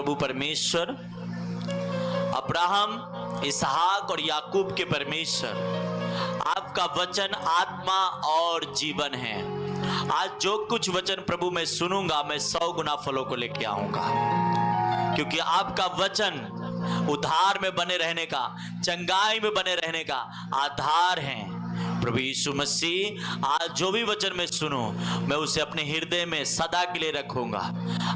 प्रभु परमेश्वर, अब्राहम, इसहाक और याकूब के परमेश्वर, आपका वचन आत्मा और जीवन है। आज जो कुछ वचन प्रभु मैं सुनूंगा, मैं 100 गुना फलों को लेके आऊंगा, क्योंकि आपका वचन उद्धार में बने रहने का, चंगाई में बने रहने का आधार है। प्रभु यीशु मसीह, आज जो भी वचन मैं सुनूं, मैं उसे अपने हृदय में सदा के लिए रखूंगा।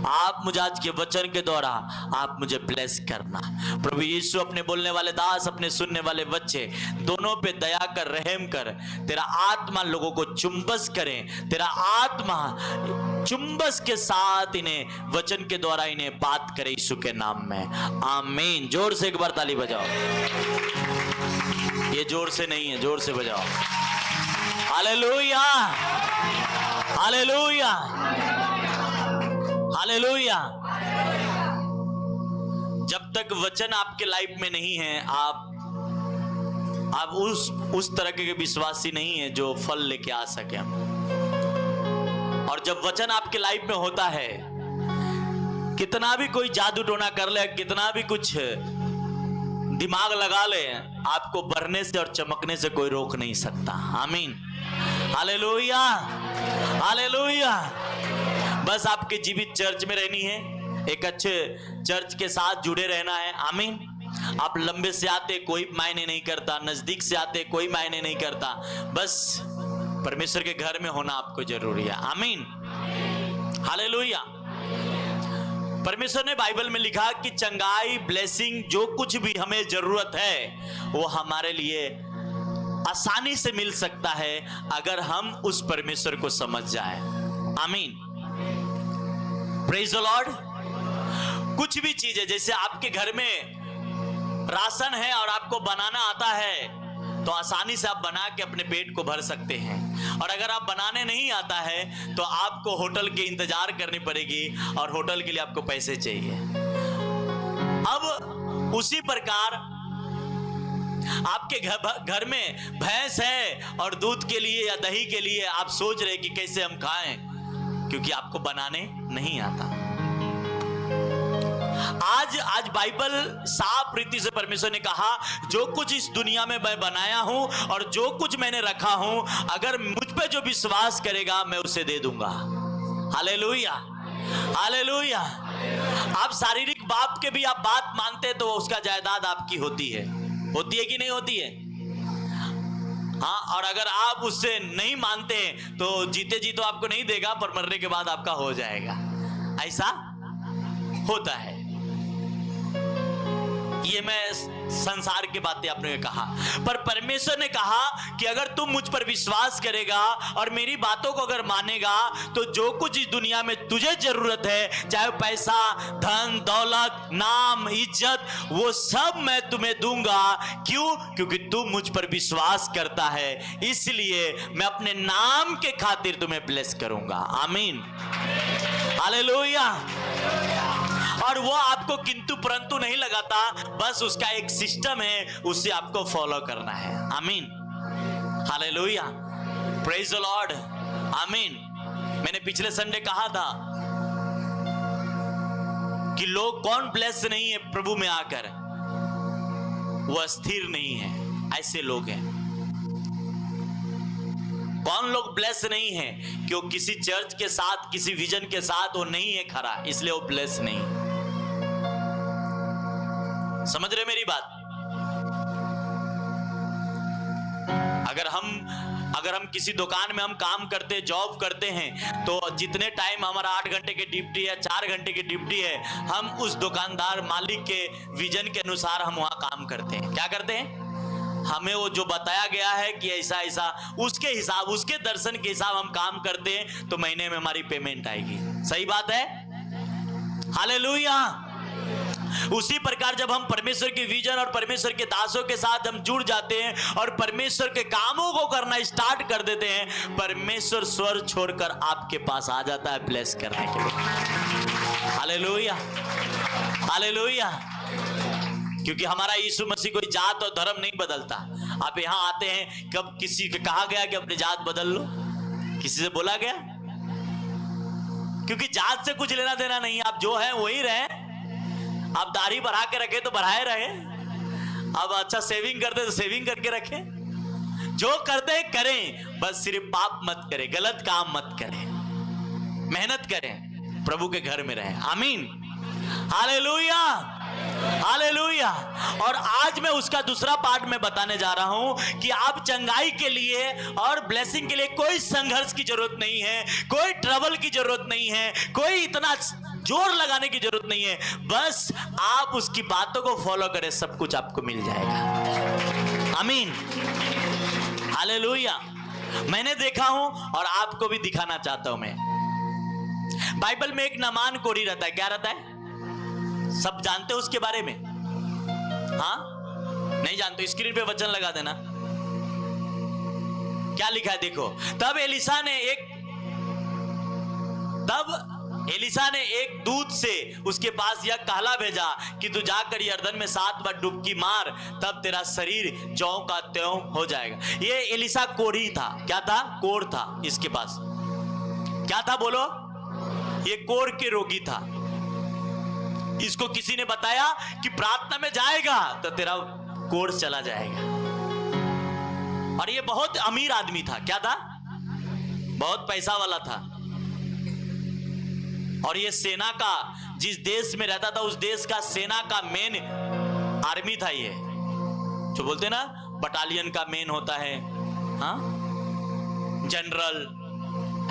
आप मुझे आज के वचन के द्वारा आप मुझे ब्लेस करना। प्रभु यीशु, अपने बोलने वाले दास, अपने सुनने वाले बच्चे दोनों पे दया कर, रहम कर। तेरा आत्मा लोगों को चुंबस करें, तेरा आत्मा चुंबस के साथ इन्हें वचन के द्वारा इन्हें बात करे, यीशु के नाम में, आमीन। जोर से एक बार ताली बजाओ। ये जोर से नहीं है, जोर से बजाओ। Hallelujah, hallelujah, hallelujah. जब तक वचन आपके लाइफ में नहीं है, आप उस तरह के विश्वासी नहीं है जो फल लेके आ सके। और जब वचन आपके लाइफ में होता है, कितना भी कोई जादू टोना कर ले, कितना भी कुछ दिमाग लगा ले, आपको बढ़ने से और चमकने से कोई रोक नहीं सकता। आमीन, हालेलुया, हालेलुया। बस आपके जीवित चर्च में रहनी है, एक अच्छे चर्च के साथ जुड़े रहना है। आमीन। आप लंबे से आते कोई मायने नहीं करता, नजदीक से आते कोई मायने नहीं करता, बस परमेश्वर के घर में होना आपको जरूरी है। आमीन, हालेलुया। परमेश्वर ने बाइबल में लिखा कि चंगाई, ब्लेसिंग, जो कुछ भी हमें जरूरत है वो हमारे लिए आसानी से मिल सकता है अगर हम उस परमेश्वर को समझ जाए। आमीन, प्रेज द लॉर्ड। कुछ भी चीज है, जैसे आपके घर में राशन है और आपको बनाना आता है, तो आसानी से आप बना के अपने पेट को भर सकते हैं। और अगर आप बनाने नहीं आता है तो आपको होटल के इंतजार करनी पड़ेगी, और होटल के लिए आपको पैसे चाहिए। अब उसी प्रकार आपके घर में भैंस है और दूध के लिए या दही के लिए आप सोच रहे कि कैसे हम खाएं, क्योंकि आपको बनाने नहीं आता। आज बाइबल साफ रीति से परमेश्वर ने कहा, जो कुछ इस दुनिया में मैं बनाया हूं और जो कुछ मैंने रखा हूं, अगर मुझ पे जो विश्वास करेगा मैं उसे दे दूंगा। Hallelujah, hallelujah. आप शारीरिक बाप के भी आप बात मानते तो उसका जायदाद आपकी होती है कि नहीं होती है? हाँ, और अगर आप उससे नहीं मानते तो जीते जी तो आपको नहीं देगा, पर मरने के बाद आपका हो जाएगा। ऐसा होता है। ये मैं संसार की बातें आपने कहा, पर परमेश्वर ने कहा कि अगर तुम मुझ पर विश्वास करेगा और मेरी बातों को अगर मानेगा, तो जो कुछ इस दुनिया में तुझे जरूरत है, चाहे पैसा, धन, दौलत, नाम, इज्जत, वो सब मैं तुम्हें दूंगा। क्यों? क्योंकि तू मुझ पर विश्वास करता है, इसलिए मैं अपने नाम के खातिर तुम्हें ब्लेस करूंगा। आमीन, हालेलुया। और वो आपको किंतु परंतु नहीं लगाता, बस उसका एक सिस्टम है, उसे आपको फॉलो करना है। आमीन, हालेलुया, प्रेज द लॉर्ड, आमीन। मैंने पिछले संडे कहा था कि लोग कौन ब्लेस नहीं है प्रभु में आकर, वो स्थिर नहीं है, ऐसे लोग हैं। कौन लोग ब्लेस नहीं है कि वो किसी चर्च के साथ, किसी विजन के साथ वो नहीं है खड़ा, इसलिए वो ब्लेस नहीं। समझ रहे मेरी बात? अगर हम किसी दुकान में हम काम करते, जॉब करते हैं, तो जितने टाइम हमारा 8 घंटे की ड्यूटी है, 4 घंटे की ड्यूटी है, हम उस दुकानदार मालिक के विजन के अनुसार हम वहां काम करते हैं। क्या करते हैं? हमें वो जो बताया गया है कि ऐसा ऐसा, उसके हिसाब, उसके दर्शन के हिसाब हम काम करते हैं, तो महीने में हमारी पेमेंट आएगी। सही बात है? हालेलुया। उसी प्रकार जब हम परमेश्वर के विजन और परमेश्वर के दासों के साथ हम जुड़ जाते हैं और परमेश्वर के कामों को करना स्टार्ट कर देते हैं, परमेश्वर स्वर्ग छोड़कर आपके पास आ जाता है ब्लेस करने के लिए। Hallelujah, hallelujah. क्योंकि हमारा यीशु मसीह कोई जात और धर्म नहीं बदलता। आप यहां आते हैं, कब किसी को कहा गया कि अपनी जात बदल लो? किसी से बोला गया? क्योंकि जात से कुछ लेना देना नहीं, आप जो है वही रहे। अब दाढ़ी बढ़ा के रखे तो बढ़ाए रहे, अब अच्छा सेविंग करते तो सेविंग करके रखे। जो करते हैं करें, बस सिर्फ पाप मत करें, गलत काम मत करें, मेहनत करें, प्रभु के घर में रहें। आमीन, हालेलुया, हालेलुया। और आज मैं उसका दूसरा पार्ट में बताने जा रहा हूं कि आप चंगाई के लिए और ब्लेसिंग के लिए कोई संघर्ष की जरूरत नहीं है, कोई ट्रबल की जरूरत नहीं है, कोई इतना जोर लगाने की जरूरत नहीं है, बस आप उसकी बातों को फॉलो करें, सब कुछ आपको मिल जाएगा। आमीन, हालेलुया। मैंने देखा हूं और आपको भी दिखाना चाहता हूं मैं। बाइबल में एक नामान कोढ़ी रहता है, क्या रहता है? सब जानते हो उसके बारे में? हाँ, नहीं जानते? स्क्रीन पे वचन लगा देना। क्या लिखा है देखो। तब एलिसा ने एक दूत से उसके पास यह कहला भेजा कि तू जाकर यरदन में 7 बार डुबकी मार, तब तेरा शरीर ज्यों का त्यों हो जाएगा। ये एलिसा कोढ़ी था। क्या था? कोढ़ था इसके पास। क्या था बोलो? ये कोढ़ के रोगी था। इसको किसी ने बताया कि प्रार्थना में जाएगा तो तेरा कोढ़ चला जाएगा। और ये बहुत अमीर आदमी था। क्या था? बहुत पैसा वाला था। और ये सेना का, जिस देश में रहता था उस देश का सेना का मेन आर्मी था। ये जो बोलते ना बटालियन का मेन होता है, हाँ, जनरल,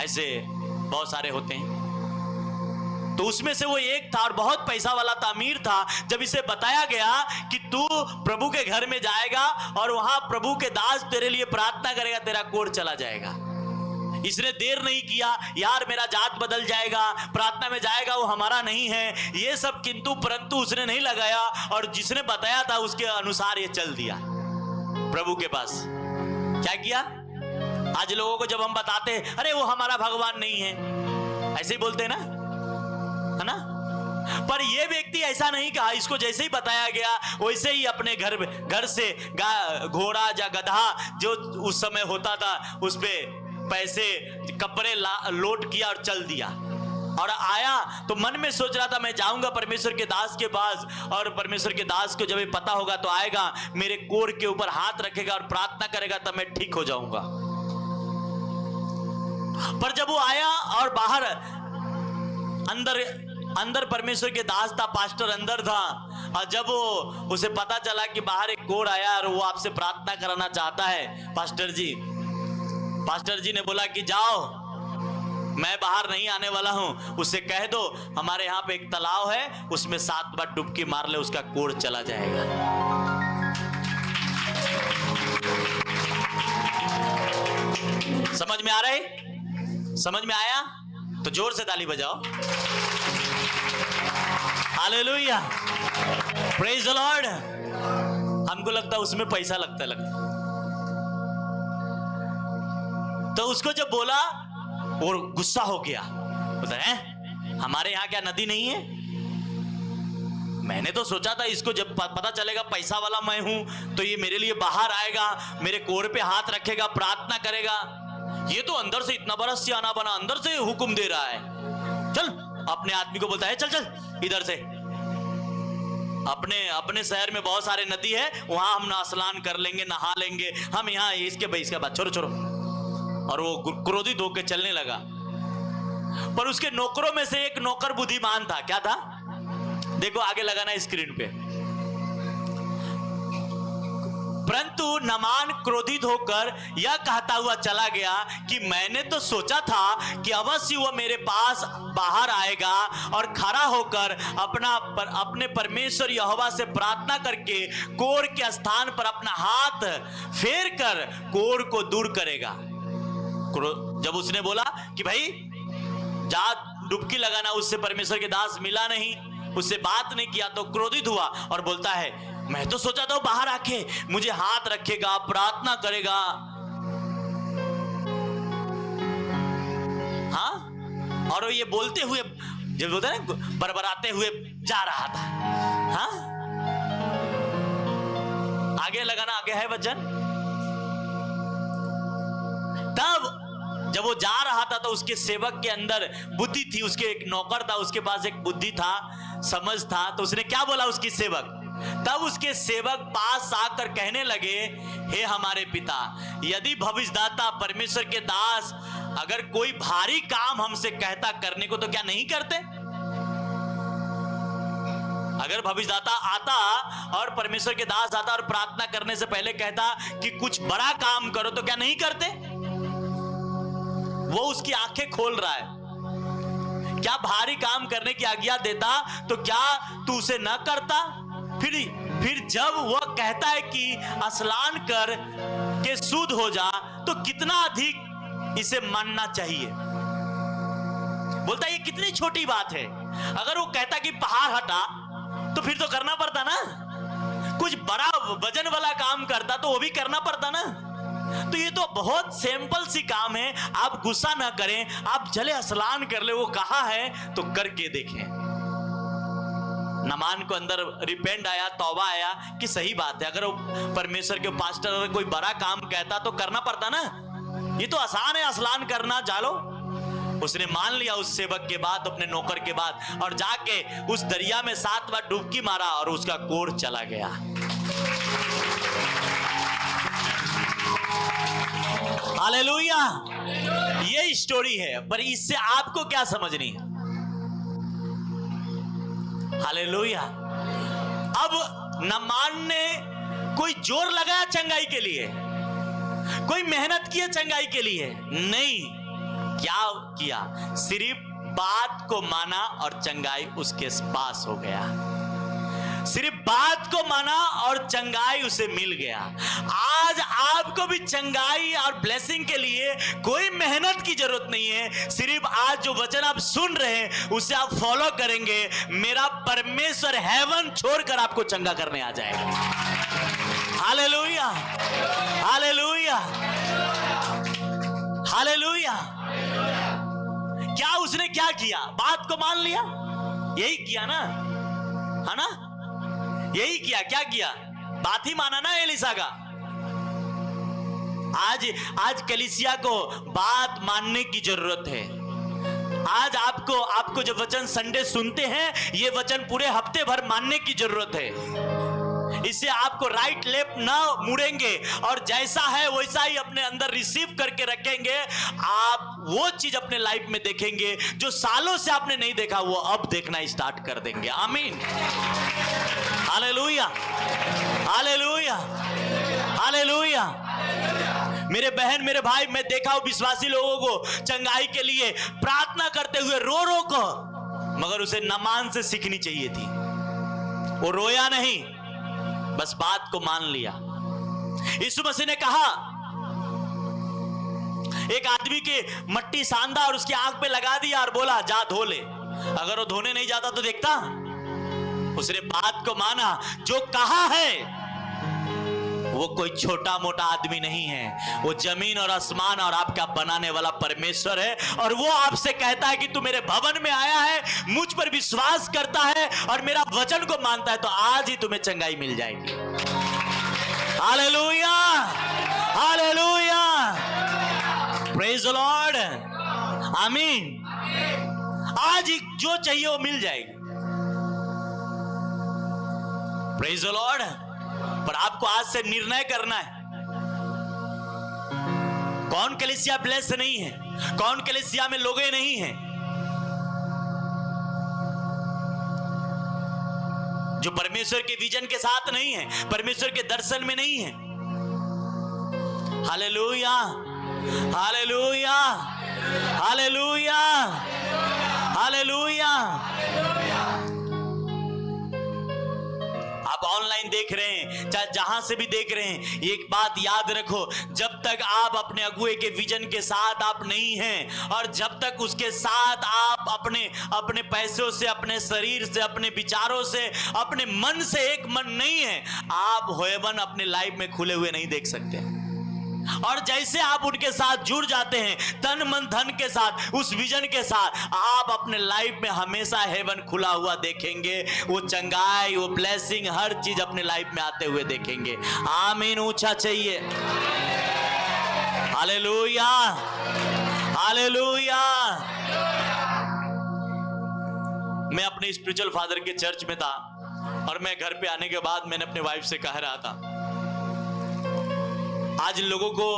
ऐसे बहुत सारे होते हैं। तो उसमें से वो एक था और बहुत पैसा वाला था, अमीर था। जब इसे बताया गया कि तू प्रभु के घर में जाएगा और वहां प्रभु के दास तेरे लिए प्रार्थना करेगा, तेरा कोढ़ चला जाएगा। इसने देर नहीं किया, यार मेरा जात बदल जाएगा, प्रार्थना में जाएगा, वो हमारा नहीं है, ये सब किंतु परंतु उसने नहीं लगाया। और जिसने बताया था उसके अनुसार ये चल दिया प्रभु के पास। क्या किया? आज लोगों को जब हम बताते हैं अरे वो हमारा भगवान नहीं है, ऐसे ही बोलते हैं ना, है ना? पर ये व्यक्ति ऐसा नहीं कहा। इसको जैसे ही बताया गया वैसे ही अपने घर से घोड़ा या गधा जो उस समय होता था उस पे पैसे कपड़े लोड किया और चल दिया। और आया तो मन में सोच रहा था मैं जाऊंगा परमेश्वर के दास के पास, और परमेश्वर के दास को जब ये पता होगा तो आएगा, मेरे कोढ़ के ऊपर हाथ रखेगा और प्रार्थना करेगा, तब मैं ठीक हो जाऊंगा। पर जब वो आया और बाहर अंदर परमेश्वर के दास था, पास्टर अंदर था, और जब वो उसे पता चला कि बाहर एक कोढ़ आया और वो आपसे प्रार्थना कराना चाहता है, पास्टर जी ने बोला कि जाओ, मैं बाहर नहीं आने वाला हूं, उससे कह दो हमारे यहाँ पे एक तालाब है, उसमें 7 बार डुबकी मार ले, उसका कोढ़ चला जाएगा। समझ में आ रहा है? समझ में आया? तो जोर से ताली बजाओ। Hallelujah, praise the Lord. हमको लगता है उसमें पैसा लगता तो उसको जब बोला और गुस्सा हो गया, बोलता है हमारे यहाँ क्या नदी नहीं है? मैंने तो सोचा था इसको जब पता चलेगा पैसा वाला मैं हूं तो ये मेरे लिए बाहर आएगा, मेरे कोढ़ पे हाथ रखेगा, प्रार्थना करेगा। ये तो अंदर से इतना बड़ा सियाना बना, अंदर से हुक्म दे रहा है। चल, अपने आदमी को बोलता है चल चल इधर से, अपने शहर में बहुत सारे नदी है, वहां हम स्नान कर लेंगे, नहा लेंगे, हम यहाँ इसके बाद छोड़ो। और वो क्रोधित होकर चलने लगा। पर उसके नौकरों में से एक नौकर बुद्धिमान था। क्या था? देखो आगे लगाना स्क्रीन पे। परंतु नामान क्रोधित होकर यह कहता हुआ चला गया कि मैंने तो सोचा था कि अवश्य वह मेरे पास बाहर आएगा और खड़ा होकर अपने परमेश्वर यहोवा से प्रार्थना करके कोढ़ के स्थान पर अपना हाथ फेर कर कोढ़ को दूर करेगा। जब उसने बोला कि भाई जा डुबकी लगाना, उससे परमेश्वर के दास मिला नहीं, उससे बात नहीं किया, तो क्रोधित हुआ और बोलता है मैं तो सोचा था बाहर आके मुझे हाथ रखेगा, प्रार्थना करेगा। हाँ, और ये बोलते हुए जब बोलते हैं बरबराते हुए जा रहा था। हाँ, आगे लगाना, आगे है वचन। तब जब वो जा रहा था तो उसके सेवक के अंदर बुद्धि थी, उसके एक नौकर था, उसके पास एक बुद्धि था। समझ था तो उसने क्या बोला उसकी सेवक? तब उसके सेवक पास आकर कहने लगे, हे हमारे पिता, यदि भविष्यदाता परमेश्वर के दास अगर कोई भारी काम हमसे कहता करने को तो क्या नहीं करते? अगर भविष्यदाता आता और परमेश्वर के दास आता और प्रार्थना करने से पहले कहता कि कुछ बड़ा काम करो तो क्या नहीं करते? वो उसकी आंखें खोल रहा है। क्या भारी काम करने की आज्ञा देता तो क्या तू उसे न करता? फिर जब वह कहता है कि स्नान कर के शुद्ध हो जा तो कितना अधिक इसे मानना चाहिए। बोलता है ये कितनी छोटी बात है। अगर वो कहता कि पहाड़ हटा तो फिर तो करना पड़ता ना। कुछ बड़ा वजन वाला काम करता तो वो भी करना पड़ता ना। तो ये तो बहुत सिंपल सी काम है। आप गुस्सा ना करें, आप चले स्नान कर ले, वो कहा है तो करके देखें। नामान को अंदर रिपेंट आया, तौबा आया कि सही बात है, अगर वो परमेश्वर के पास्टर अगर कोई बड़ा काम कहता तो करना पड़ता ना। ये तो आसान है स्नान करना, चलो। उसने मान लिया उस सेवक के बाद, अपने नौकर के बाद, और जाके उस दरिया में 7 बार डुबकी मारा और उसका कोढ़ चला गया। हालेलुया। ये स्टोरी है, पर इससे आपको क्या समझनी है? हालेलुया। अब नामान ने कोई जोर लगाया चंगाई के लिए, कोई मेहनत की चंगाई के लिए नहीं। क्या किया? सिर्फ बात को माना और चंगाई उसके पास हो गया। सिर्फ बात को माना और चंगाई उसे मिल गया। आज आपको भी चंगाई और ब्लेसिंग के लिए कोई मेहनत की जरूरत नहीं है। सिर्फ आज जो वचन आप सुन रहे हैं उसे आप फॉलो करेंगे, मेरा परमेश्वर हेवन छोड़कर आपको चंगा करने आ जाएगा। Hallelujah, hallelujah, hallelujah. क्या उसने क्या किया? बात को मान लिया, यही किया ना, है ना? यही किया। क्या किया? बात ही माना ना एलिसा का। आज कलीसिया को बात मानने की जरूरत है। आज आपको जो वचन संडे सुनते हैं, ये वचन पूरे हफ्ते भर मानने की जरूरत है। इससे आपको राइट लेफ्ट ना मुड़ेंगे और जैसा है वैसा ही अपने अंदर रिसीव करके रखेंगे। आप वो चीज अपने लाइफ में देखेंगे जो सालों से आपने नहीं देखा, वो अब देखना स्टार्ट कर देंगे। आमीन, हालेलुया, हालेलुया, हालेलुया। मेरे बहन, मेरे भाई, मैं देखा हूं विश्वासी लोगों को चंगाई के लिए प्रार्थना करते हुए रो रो को, मगर उसे नामान से सीखनी चाहिए थी। वो रोया नहीं, बस बात को मान लिया। यीशु मसीह ने कहा, एक आदमी के मट्टी सांदा और उसकी आंख पे लगा दिया और बोला जा धो ले। अगर वो धोने नहीं जाता तो देखता? उसने बात को माना। जो कहा है वो कोई छोटा मोटा आदमी नहीं है, वो जमीन और आसमान और आपका बनाने वाला परमेश्वर है। और वो आपसे कहता है कि तू मेरे भवन में आया है, मुझ पर विश्वास करता है और मेरा वचन को मानता है, तो आज ही तुम्हें चंगाई मिल जाएगी। Hallelujah, hallelujah, praise the Lord, आमीन। आज ही जो चाहिए वो मिल जाएगी। Praise the Lord. पर आपको आज से निर्णय करना है। कौन कलीसिया ब्लेस नहीं है? कौन कलीसिया में लोग नहीं हैं जो परमेश्वर के विजन के साथ नहीं है, परमेश्वर के दर्शन में नहीं है? Hallelujah, hallelujah, hallelujah, hallelujah. आप ऑनलाइन देख रहे हैं, चाहे जहां से भी देख रहे हैं, एक बात याद रखो, जब तक आप अपने अगुए के विजन के साथ आप नहीं हैं और जब तक उसके साथ आप अपने पैसों से, अपने शरीर से, अपने विचारों से, अपने मन से एक मन नहीं है, आप हेवन अपने लाइफ में खुले हुए नहीं देख सकते। और जैसे आप उनके साथ जुड़ जाते हैं तन मन धन के साथ, उस विजन के साथ, आप अपने लाइफ में हमेशा हेवन खुला हुआ देखेंगे। वो चंगाई, वो ब्लेसिंग, हर चीज अपने लाइफ में आते हुए देखेंगे। आमीन, ऊंचा चाहिए। Hallelujah, hallelujah. मैं अपने स्पिरिचुअल फादर के चर्च में था और मैं घर पे आने के बाद मैंने अपने वाइफ से कह रहा था, आज लोगों को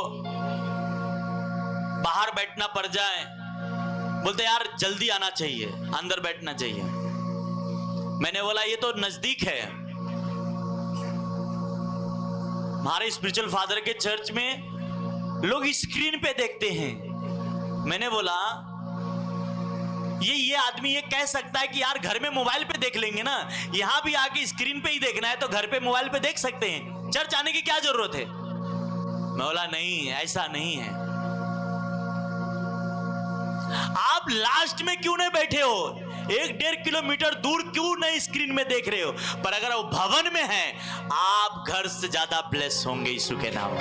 बाहर बैठना पड़ जाए, बोलते यार जल्दी आना चाहिए, अंदर बैठना चाहिए। मैंने बोला ये तो नजदीक है। हमारे स्पिरिचुअल फादर के चर्च में लोग स्क्रीन पे देखते हैं। मैंने बोला ये आदमी ये कह सकता है कि यार घर में मोबाइल पे देख लेंगे ना, यहां भी आके स्क्रीन पे ही देखना है तो घर पे मोबाइल पे देख सकते हैं, चर्च आने की क्या जरूरत है। मैं बोला नहीं, ऐसा नहीं है। आप लास्ट में क्यों नहीं बैठे हो, 1-1.5 किलोमीटर दूर क्यों नहीं स्क्रीन में देख रहे हो, पर अगर वो भवन में है आप घर से ज्यादा ब्लेस होंगे यीशु के नाम।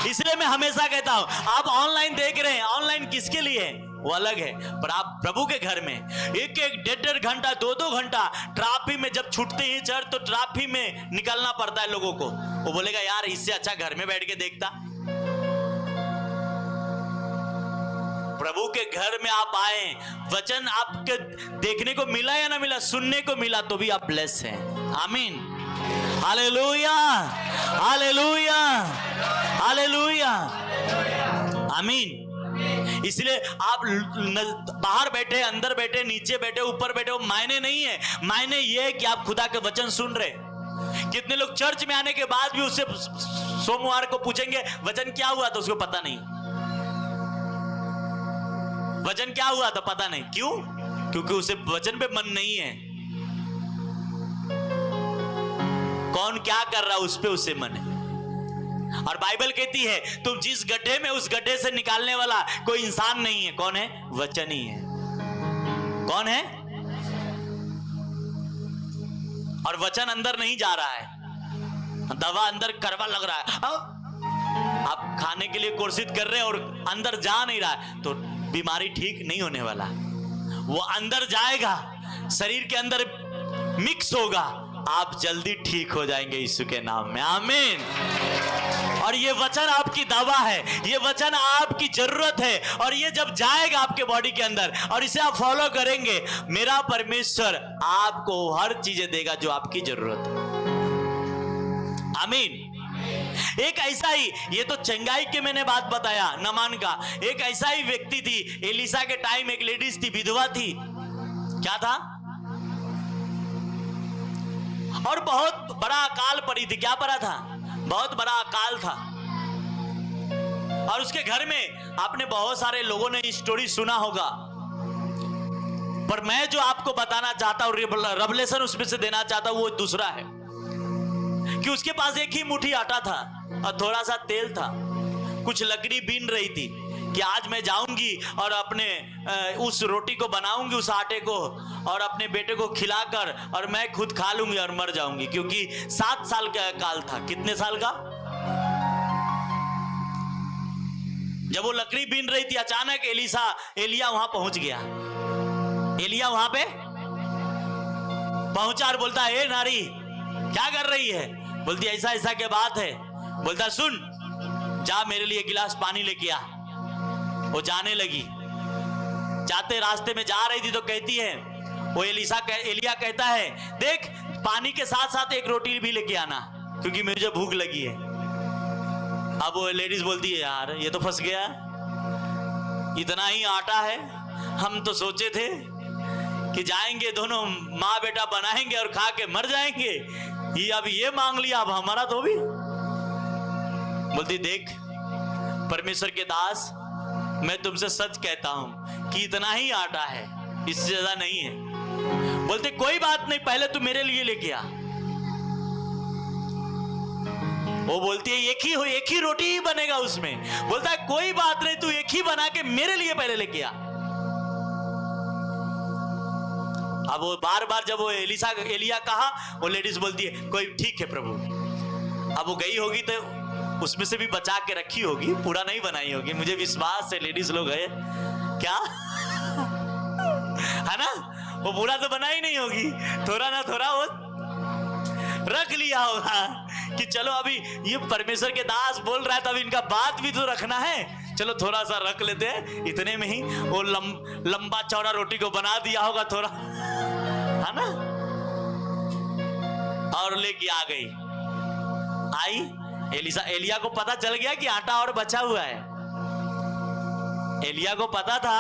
इसलिए मैं हमेशा कहता हूं, आप ऑनलाइन देख रहे हैं, ऑनलाइन किसके लिए, वो अलग है, पर आप प्रभु के घर में 1-1, 1.5 घंटा 2-2 घंटा ट्रैफिक में जब छूटते हैं चर्च तो ट्रैफिक में निकलना पड़ता है लोगों को। वो बोलेगा यार इससे अच्छा घर में बैठ के देखता। प्रभु के घर में आप आए, वचन आपके देखने को मिला या ना मिला, सुनने को मिला तो भी आप ब्लेस हैं। आमीन, हालेलुया, हालेलुया, हालेलुया, आमीन। इसलिए आप बाहर बैठे, अंदर बैठे, नीचे बैठे, ऊपर बैठे, वो मायने नहीं है। मायने ये है कि आप खुदा के वचन सुन रहे। कितने लोग चर्च में आने के बाद भी उससे सोमवार को पूछेंगे वचन क्या हुआ, तो उसको पता नहीं। वचन क्या हुआ तो पता नहीं, क्यों? क्योंकि उसे वचन पे मन नहीं है। कौन क्या कर रहा उस पे उसे मन है। और बाइबल कहती है तुम जिस गड्ढे में, उस गड्ढे से निकालने वाला कोई इंसान नहीं है। कौन है? वचन ही है। कौन है? और वचन अंदर नहीं जा रहा है, दवा अंदर कड़वा लग रहा है। आप खाने के लिए कोशिश कर रहे हैं और अंदर जा नहीं रहा है तो बीमारी ठीक नहीं होने वाला। वो अंदर जाएगा, शरीर के अंदर मिक्स होगा, आप जल्दी ठीक हो जाएंगे यीशु के नाम में। आमीन। और ये वचन आपकी दवा है, ये वचन आपकी जरूरत है, और ये जब जाएगा आपके बॉडी के अंदर और इसे आप फॉलो करेंगे, मेरा परमेश्वर आपको हर चीजें देगा जो आपकी जरूरत है। आमीन। एक ऐसा ही, ये तो चंगाई के मैंने बात बताया नमान का, एक ऐसा ही व्यक्ति थी एलिसा के टाइम, एक लेडीज थी, विधवा थी। क्या था? और बहुत बड़ा अकाल पड़ी थी। क्या पड़ा था? बहुत बड़ा अकाल था। और उसके घर में आपने बहुत सारे लोगों ने स्टोरी सुना होगा, पर मैं जो आपको बताना चाहता हूं, रेवलेशन उसमें से देना चाहता हूं, वो दूसरा है कि उसके पास एक ही मुट्ठी आटा था और थोड़ा सा तेल था। कुछ लकड़ी बीन रही थी कि आज मैं जाऊंगी और अपने उस रोटी को बनाऊंगी, उस आटे को, और अपने बेटे को खिलाकर और मैं खुद खा लूंगी और मर जाऊंगी, क्योंकि 7 साल का अकाल था। कितने साल का? जब वो लकड़ी बीन रही थी, अचानक एलिया वहां पहुंच गया। एलिया वहां पे पहुंचा और बोलता है, ए नारी क्या कर रही है? बोलती ऐसा ऐसा के बात है। बोलता सुन, जा मेरे लिए गिलास पानी लेके आ। वो जाने लगी, जाते रास्ते में जा रही थी तो कहती है, वो एलिया कहता है, देख पानी के साथ साथ एक रोटी भी लेके आना, क्योंकि मुझे भूख लगी है। अब वो लेडीज बोलती है, यार ये तो फंस गया, इतना ही आटा है, हम तो सोचे थे कि जाएंगे दोनों माँ बेटा बनाएंगे और खा के मर जाएंगे, ये अब ये मांग लिया, अब हमारा तो भी। बोलती देख परमेश्वर के दास, मैं तुमसे सच कहता हूं कि इतना ही आटा है, इससे ज्यादा नहीं है। बोलते कोई बात नहीं, पहले तू मेरे लिए लेके आ। वो बोलती है एक ही रोटी ही बनेगा उसमें। बोलता है कोई बात नहीं, तू एक ही बना के मेरे लिए पहले लेके आ। अब वो बार बार जब वो एलिया कहा, वो लेडीज बोलती है कोई ठीक है प्रभु। अब वो गई होगी तो उसमें से भी बचा के रखी होगी, पूरा नहीं बनाई होगी, मुझे विश्वास है लेडीज लोग है क्या है ना, वो पूरा तो बनाई नहीं होगी, थोड़ा ना थोड़ा वो रख लिया होगा कि चलो अभी ये परमेश्वर के दास बोल रहा है तो अभी इनका बात भी तो रखना है, चलो थोड़ा सा रख लेते हैं, इतने में ही वो लंबा चौड़ा रोटी को बना दिया होगा थोड़ा, है ना। और लेके आ गई, आई एलिया को पता चल गया कि आटा और बचा हुआ है। एलिया को पता था,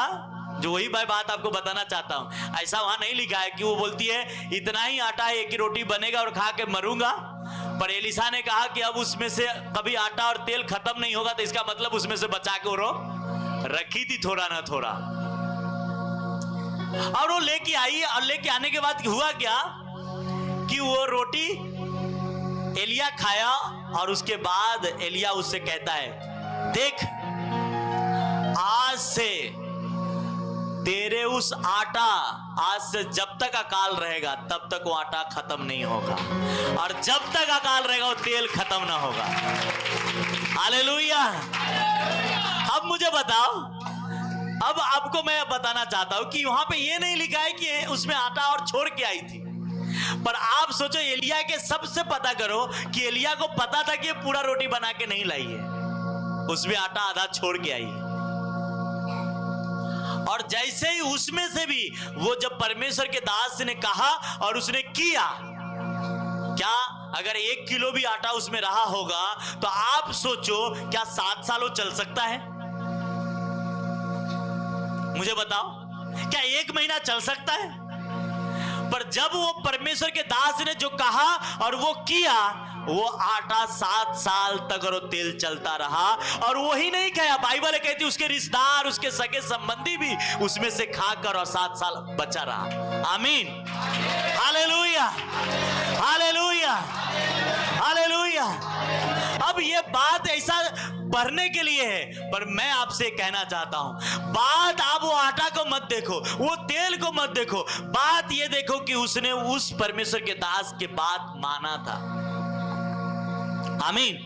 जो वही मैं बात आपको बताना चाहता हूं। ऐसा वहां नहीं लिखा है कि वो बोलती है इतना ही आटा है, एक ही रोटी बनेगा और खा के मरूंगा। पर एलिसा ने कहा कि अब उसमें से कभी आटा और तेल खत्म नहीं होगा, तो इसका मतलब उसमें से बचा के वो रखी थी थोड़ा ना थोड़ा। और वो लेके आई, और लेके आने के बाद हुआ क्या कि वो रोटी एलिया खाया, और उसके बाद एलिया उससे कहता है, देख आज से तेरे उस आटा, आज से जब तक अकाल रहेगा तब तक वो आटा खत्म नहीं होगा, और जब तक अकाल रहेगा वो तेल खत्म ना होगा। हालेलुया। अब मुझे बताओ, अब आपको मैं बताना चाहता हूं कि वहां पे ये नहीं लिखा है कि उसमें आटा और छोड़ के आई थी, पर आप सोचो एलिया के सबसे पता करो कि एलिया को पता था कि ये पूरा रोटी बना के नहीं लाई है, उसमें आटा आधा छोड़ के आई है। और जैसे ही उसमें से भी वो जब परमेश्वर के दास ने कहा और उसने किया, क्या अगर 1 किलो भी आटा उसमें रहा होगा तो आप सोचो क्या 7 सालों चल सकता है? मुझे बताओ, क्या 1 महीना चल सकता है? पर जब वो परमेश्वर के दास ने जो कहा और वो किया, वो आटा 7 साल तक और तेल चलता रहा। और वही नहीं कहा, बाइबल कहती उसके रिश्तेदार, उसके सगे संबंधी भी उसमें से खाकर और 7 साल बचा रहा। आमीन, हालेलुया, हालेलुया, हालेलुया। अब ये बात ऐसा बढ़ने के लिए है, पर मैं आपसे कहना चाहता हूं, बात आप वो आटा को मत देखो, वो तेल को मत देखो, बात ये देखो कि उसने उस परमेश्वर के दास के बात माना था। आमीन।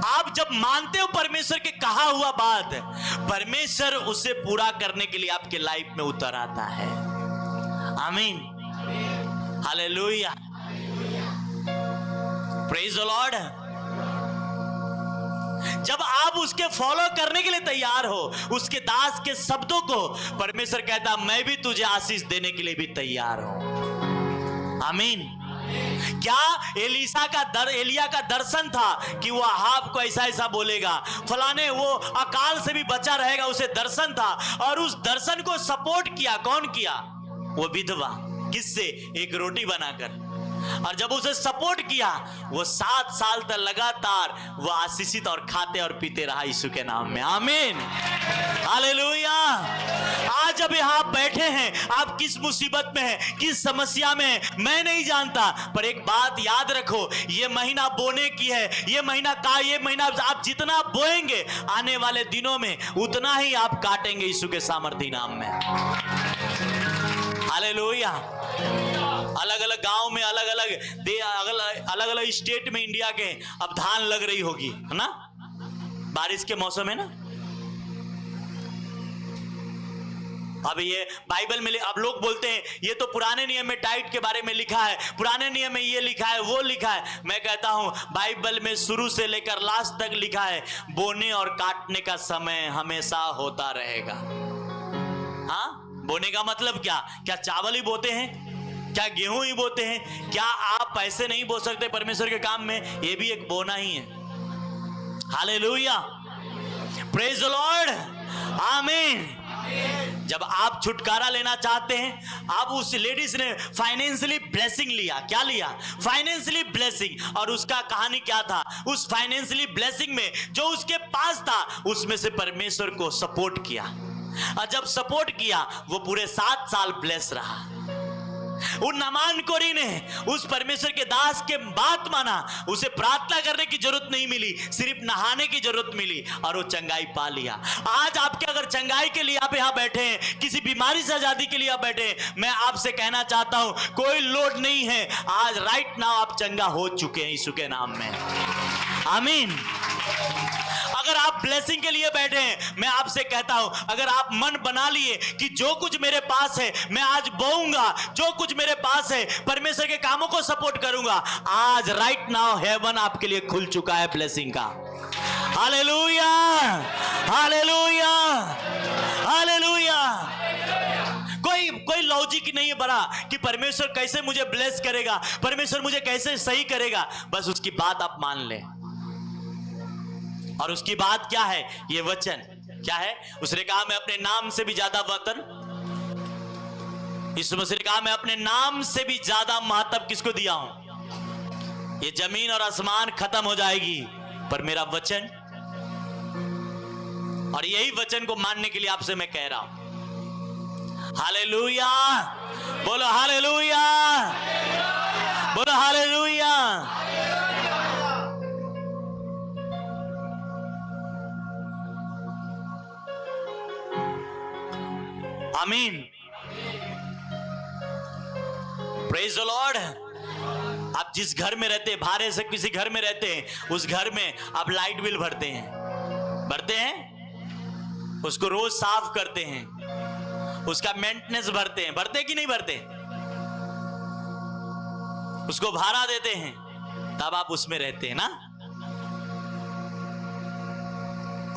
आप जब मानते हो परमेश्वर के कहा हुआ बात, परमेश्वर उसे पूरा करने के लिए आपके लाइफ में उतर आता है। आमीन, हालेलुया, प्रेज द लॉर्ड। जब आप उसके फॉलो करने के लिए तैयार हो, उसके दास के शब्दों को, परमेश्वर कहता मैं भी तुझे आशीष देने के लिए भी तैयार हूं। आमीन। क्या एलिया का दर्शन था कि वो अहाब को ऐसा ऐसा बोलेगा, फलाने, वो अकाल से भी बचा रहेगा, उसे दर्शन था। और उस दर्शन को सपोर्ट किया, कौन किया? वो विधवा। किससे? एक रोटी बनाकर। और जब उसे सपोर्ट किया, वो 7 साल तक लगातार वो आशीषित और खाते और पीते रहा यीशु के नाम में। आमीन, हालेलुया। आज जब यहाँ बैठे हैं, आप किस मुसीबत में हैं, किस समस्या में हैं, मैं नहीं जानता, पर एक बात याद रखो, ये महीना बोने की है। ये महीना आप जितना बोएंगे, आने वाले दिनों में उतना ही आप काटेंगे यीशु के सामर्थी नाम में। हालेलुया। अलग अलग गांव में, अलग अलग स्टेट में इंडिया के अब धान लग रही होगी, है ना, बारिश के मौसम है ना। अब ये बाइबल में, अब लोग बोलते हैं ये तो पुराने नियम में टाइट के बारे में लिखा है, पुराने नियम में ये लिखा है, वो लिखा है। मैं कहता हूं बाइबल में शुरू से लेकर लास्ट तक लिखा है, बोने और काटने का समय हमेशा होता रहेगा। हाँ, बोने का मतलब क्या चावल ही बोते हैं? क्या गेहूं ही बोते हैं? क्या आप पैसे नहीं बो सकते परमेश्वर के काम में? ये भी एक बोना ही है। हालेलुया, प्रेज द लॉर्ड, आमीन। जब आप छुटकारा लेना चाहते हैं, आप उस लेडीज ने फाइनेंशियली ब्लेसिंग लिया। क्या लिया? Financially blessing. और उसका कहानी क्या था? उस फाइनेंशियली ब्लेसिंग में जो उसके पास था, उसमें से परमेश्वर को सपोर्ट किया। और जब सपोर्ट किया, वो पूरे 7 साल ब्लेस रहा। उन नामान कोरी ने उस परमेश्वर के दास के बात माना, उसे प्रार्थना करने की जरूरत नहीं मिली, सिर्फ नहाने की जरूरत मिली और वो चंगाई पा लिया। आज आपके अगर चंगाई के लिए आप यहाँ बैठे हैं, किसी बीमारी से आजादी के लिए आप बैठे हैं, मैं आपसे कहना चाहता हूं कोई लोड नहीं है। आज राइट नाउ आप चंगा हो चुके हैं यीशु के नाम में। आमीन। अगर आप ब्लेसिंग के लिए बैठे हैं, मैं आपसे कहता हूं, अगर आप मन बना लिए कि जो कुछ मेरे पास है मैं आज बोऊंगा, जो कुछ मेरे पास है परमेश्वर के कामों को सपोर्ट करूंगा, आज राइट नाउ हेवन आपके लिए खुल चुका है ब्लेसिंग का। Hallelujah, hallelujah, hallelujah. कोई लॉजिक नहीं है बड़ा कि परमेश्वर कैसे मुझे ब्लेस करेगा, परमेश्वर मुझे कैसे सही करेगा। बस उसकी बात आप मान लें। और उसकी बात क्या है? ये वचन क्या है? उसने कहा मैं अपने नाम से भी ज्यादा वतन, यीशु मसीह ने कहा मैं अपने नाम से भी ज्यादा महत्व किसको दिया हूं? ये जमीन और आसमान खत्म हो जाएगी पर मेरा वचन, और यही वचन को मानने के लिए आपसे मैं कह रहा हूं। हालेलुया, बोलो हालेलुया, बोलो हालेलुया। आमीन, प्रेज द लॉर्ड। आप जिस घर में रहते हैं, भाड़े से किसी घर में रहते हैं, उस घर में आप लाइट बिल भरते हैं, उसको रोज साफ करते हैं, उसका मेंटेनेंस भरते कि नहीं भरते? उसको भाड़ा देते हैं, तब आप उसमें रहते हैं ना।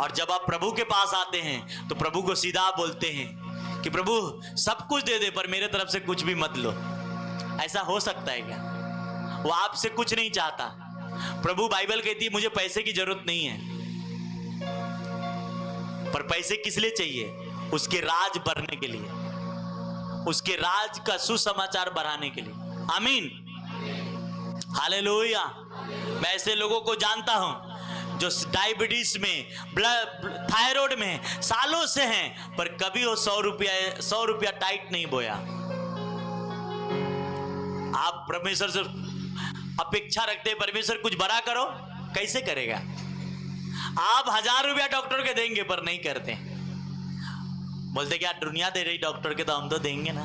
और जब आप प्रभु के पास आते हैं तो प्रभु को सीधा बोलते हैं कि प्रभु सब कुछ दे दे पर मेरे तरफ से कुछ भी मत लो। ऐसा हो सकता है क्या? वो आपसे कुछ नहीं चाहता। प्रभु बाइबल कहती है मुझे पैसे की जरूरत नहीं है, पर पैसे किस लिए चाहिए? उसके राज बढ़ने के लिए, उसके राज का सुसमाचार बढ़ाने के लिए। आमीन, हालेलुया। मैं ऐसे लोगों को जानता हूं जो डायबिटीज में, थायराइड में सालों से हैं, पर कभी वो 100 रुपया टाइट नहीं बोया। आप परमेश्वर से अपेक्षा रखते हैं परमेश्वर कुछ बड़ा करो, कैसे करेगा? आप 1000 रुपया डॉक्टर के देंगे पर नहीं करते। बोलते क्या दुनिया दे रही डॉक्टर के, तो हम तो देंगे ना।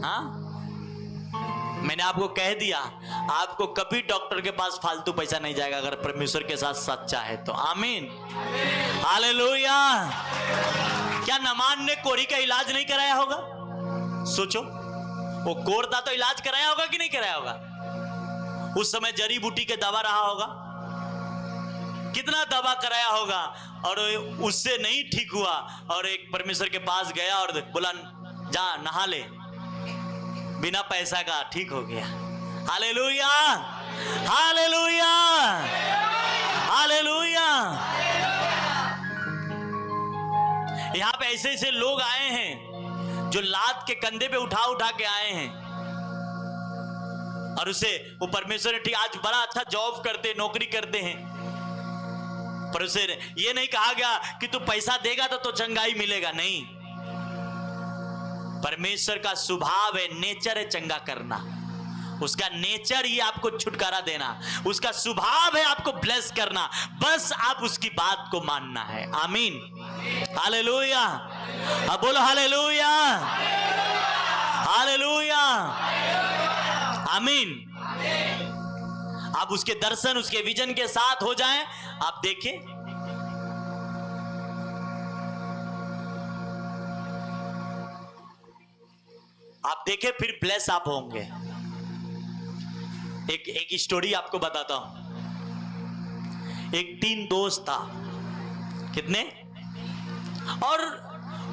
हाँ, मैंने आपको कह दिया, आपको कभी डॉक्टर के पास फालतू पैसा नहीं जाएगा अगर परमेश्वर के साथ सच्चा है तो। आमीन, हालेलुया। क्या नमान ने कोढ़ी का इलाज नहीं कराया होगा? सोचो, वो कोढ़ था तो इलाज कराया होगा कि नहीं कराया होगा? उस समय जड़ी बूटी के दवा रहा होगा, कितना दवा कराया होगा, और उससे नहीं ठीक हुआ, और एक परमेश्वर के पास गया और बोला जा नहा ले, बिना पैसा का ठीक हो गया। Hallelujah, hallelujah, hallelujah. यहां पे ऐसे ऐसे लोग आए हैं जो लात के कंधे पे उठा उठा के आए हैं, और उसे वो परमेश्वर ने ठीक, आज बड़ा अच्छा जॉब करते, नौकरी करते हैं, पर उसे ये नहीं कहा गया कि तू पैसा देगा तो चंगाई मिलेगा। नहीं, परमेश्वर का स्वभाव है, नेचर है चंगा करना। उसका नेचर ही आपको छुटकारा देना, उसका स्वभाव है आपको ब्लेस करना। बस आप उसकी बात को मानना है। आमीन, हालेलुया। अब बोलो हालेलुया, हालेलुया, आमीन। आप उसके दर्शन, उसके विजन के साथ हो जाएं। आप देखें, आप देखें फिर ब्लेस आप होंगे। एक स्टोरी आपको बताता हूं। एक 3 दोस्त था, कितने? और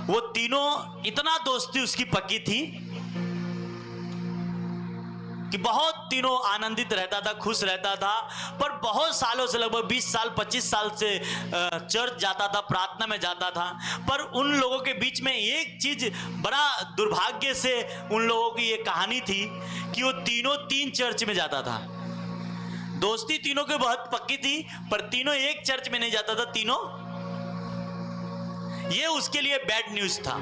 वो तीनों, इतना दोस्ती उसकी पक्की थी कि बहुत तीनों आनंदित रहता था, खुश रहता था। पर बहुत सालों से, लगभग 20 साल 25 साल से चर्च जाता था, प्रार्थना में जाता था। पर उन लोगों के बीच में एक चीज, बड़ा दुर्भाग्य से उन लोगों की ये कहानी थी कि वो तीनों 3 चर्च में जाता था। दोस्ती तीनों की बहुत पक्की थी, पर तीनों एक चर्च में नहीं जाता था तीनों। ये उसके लिए बैड न्यूज था।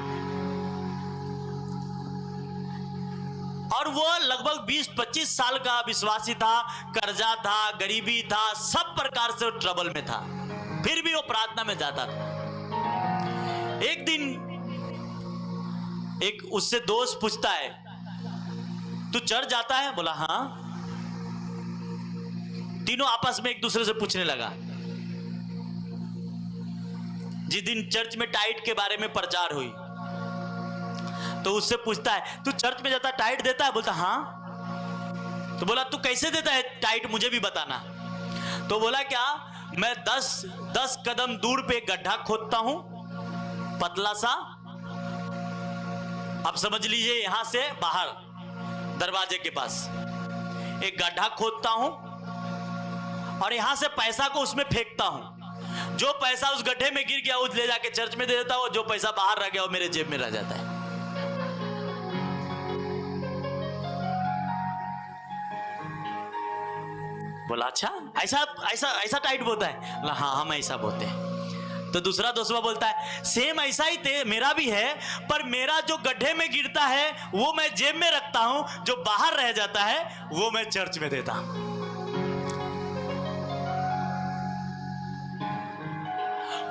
और वो लगभग 20-25 साल का विश्वासी था, कर्जा था, गरीबी था, सब प्रकार से ट्रबल में था, फिर भी वो प्रार्थना में जाता था। एक दिन एक उससे दोस्त पूछता है, तू चर्च जाता है? बोला हाँ। तीनों आपस में एक दूसरे से पूछने लगा। जिस दिन चर्च में टाइट के बारे में प्रचार हुई तो उससे पूछता है, तू चर्च में जाता, टाइट देता है? बोलता हाँ। तो बोला तू कैसे देता है टाइट, मुझे भी बताना। तो बोला क्या, मैं 10 कदम दूर पे एक गड्ढा खोदता हूं, पतला सा। अब समझ लीजिए यहां से बाहर दरवाजे के पास एक गड्ढा खोदता हूं और यहां से पैसा को उसमें फेंकता हूं। जो पैसा उस गड्ढे में गिर गया वो ले जाके चर्च में दे देता हूं, जो पैसा बाहर रह गया वो मेरे जेब में रह जाता है। बोला अच्छा ऐसा ऐसा ऐसा टाइट बोलता है? बोला हाँ हम ऐसा बोलते हैं। तो दूसरा दोस्तवा बोलता है सेम ऐसा ही मेरा भी है, पर मेरा जो गड्ढे में गिरता है वो मैं जेब में रखता हूं, जो बाहर रह जाता है वो मैं चर्च में देता हूं।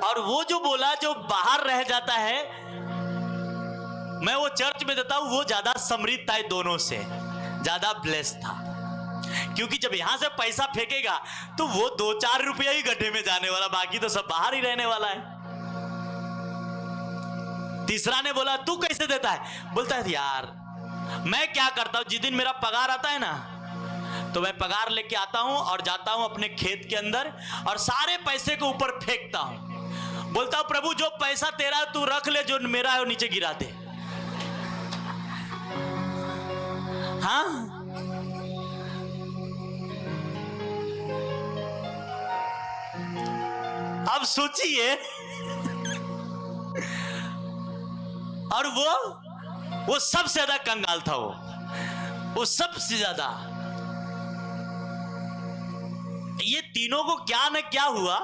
और वो जो बोला जो बाहर रह जाता है मैं वो चर्च में देता हूं, वो ज्यादा समृद्ध था, दोनों से ज्यादा ब्लेस्ड था। क्योंकि जब यहां से पैसा फेंकेगा तो वो 2-4 रुपया ही गड्ढे में जाने वाला, बाकी तो सब बाहर ही रहने वाला है। तीसरा ने बोला तू कैसे देता है? बोलता है यार मैं क्या करता हूं, जिस दिन मेरा पगार आता है ना तो मैं पगार लेके आता हूं और जाता हूं अपने खेत के अंदर और सारे पैसे को ऊपर फेंकता हूं। बोलता हूं प्रभु जो पैसा तेरा तू रख ले, जो मेरा है वो नीचे गिरा दे। हाँ अब सोचिए। और वो सबसे ज्यादा कंगाल था, वो सबसे ज्यादा। ये तीनों को क्या न क्या हुआ,